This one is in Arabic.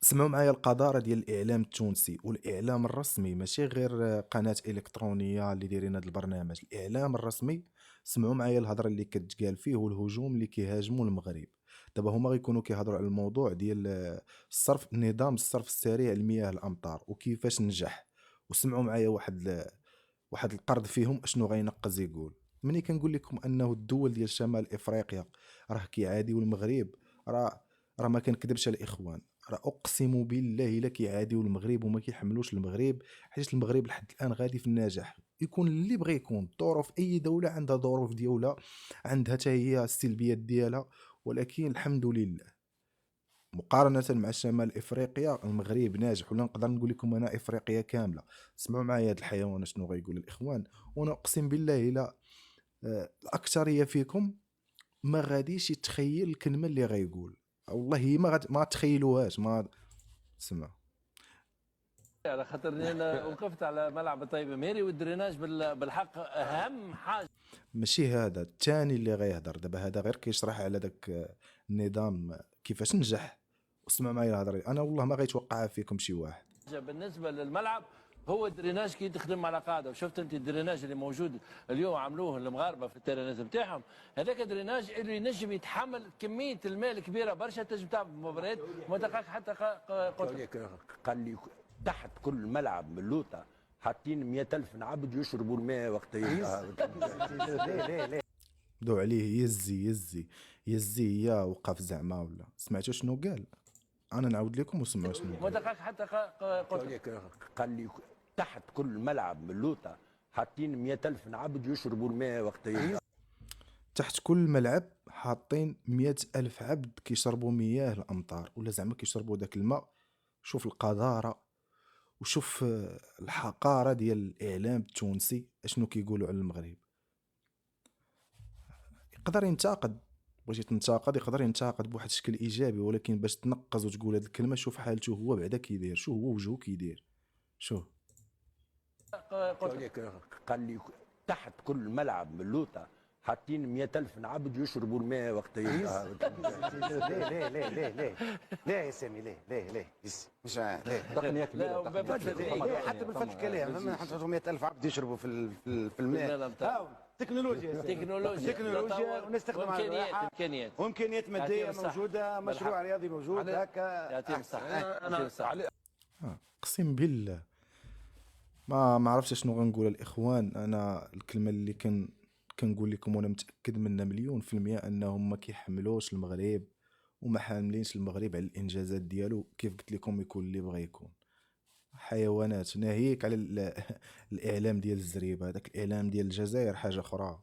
سمعوا معايا القذارة ديال الإعلام التونسي والإعلام الرسمي ماشي غير قناة إلكترونية اللي دايرين هذا البرنامج. الإعلام الرسمي سمعوا معايا الهضرة اللي كتقال فيه والهجوم اللي كيهاجموا المغرب. دابا هما غيكونوا كيهضروا على الموضوع ديال الصرف، نظام الصرف السريع لمياه الأمطار وكيفاش نجح. وسمعوا معايا واحد القرض فيهم اشنو غينقز يقول. ملي كنقول لكم انه الدول ديال شمال افريقيا راه كيعاديو المغرب، راه ما كنكذبش على الاخوان، راه اقسم بالله الا كيعاديو المغرب وما كيحملوش المغرب، حيت المغرب لحد الان غادي في النجاح. يكون اللي بغى يكون ظروف، اي دوله عندها ظروف ديالها، عندها حتى هي السلبيات ديالها، ولكن الحمد لله مقارنة مع شمال افريقيا المغرب ناجح. ولا نقدر نقول لكم انا افريقيا كاملة. اسمعوا معايا هذا الحيوان شنو غيقول الاخوان. وانا اقسم بالله الا الاكثرية فيكم ما غاديش يتخيل الكلمة اللي غيقول. والله ما تخيلوهاش. ما سمع. على خاطر انا وقفت على ملعب الطيبه ميري والدريناج بالحق اهم حاجه. ماشي هذا الثاني اللي غيهضر دابا، هذا غير كيشرح على داك النظام كيفاش نجح. واسمع معايا الهضره، انا والله ما غيتوقعها فيكم شي واحد. بالنسبه للملعب هو الدريناج كي تخدم على قاعده، وشفت انت الدريناج اللي موجود اليوم عملوه المغاربه في التيرانات نتاعهم، هذاك الدريناج اللي ينجم يتحمل كميه الماء الكبيره برشا تنجم تعمل مباريات وما تلقاك حتى قلت. قال لي تحت كل ملعب من لوطه حاطين 100,000 نعبد يشربوا الماء وقت ليه دو عليه يزي يزي يزي يا وقف زعما. ولا سمعتوا شنو قال؟ انا نعاود لكم وسمعوا شنو ما قال. تلقاك حتى قلت. قال لي تحت كل ملعب من لوطه حاطين 100,000 نعبد يشربوا الماء وقت تحت كل ملعب حاطين 100,000 عبد كيشربوا مياه الامطار، ولا زعما كيشربوا داك الماء. شوف القذارة وشوف الحقارة ديال الإعلام التونسي اشنو كيقولوا على المغرب. يقدر ينتقد، بغيتي تنتقد يقدر ينتقد بواحد الشكل إيجابي، ولكن باش تنقز وتقول هاد الكلمة شوف حالته هو بعدا كيدير، شو هو وجهه كيدير. شوف قال لي تحت كل ملعب من لوطه حاطين 100,000 نعبد يشربوا الماء وقت ليه ليه ليه ليه ليه ليه يا سامي ليه مش ليه تقنيه كبيره ليه حتى بالفتح كلام حطوا 100,000 عبد يشربوا في الماء. تكنولوجيا ونستخدم امكانيات وامكانيات ماديه موجوده، مشروع رياضي موجود هكا. يعطيك الصحه. اقسم بالله ما عرفتش شنو غنقول الاخوان. انا الكلمه اللي كنقول لكم وانا متاكد منها مليون في المية انهم ما كيحملوش المغرب وما حاملينش المغرب على الانجازات ديالو. كيف قلت لكم يكون اللي بغى يكون حيوانات. ناهيك على الاعلام ديال الزريبه، هذاك الاعلام ديال الجزائر حاجه اخرى.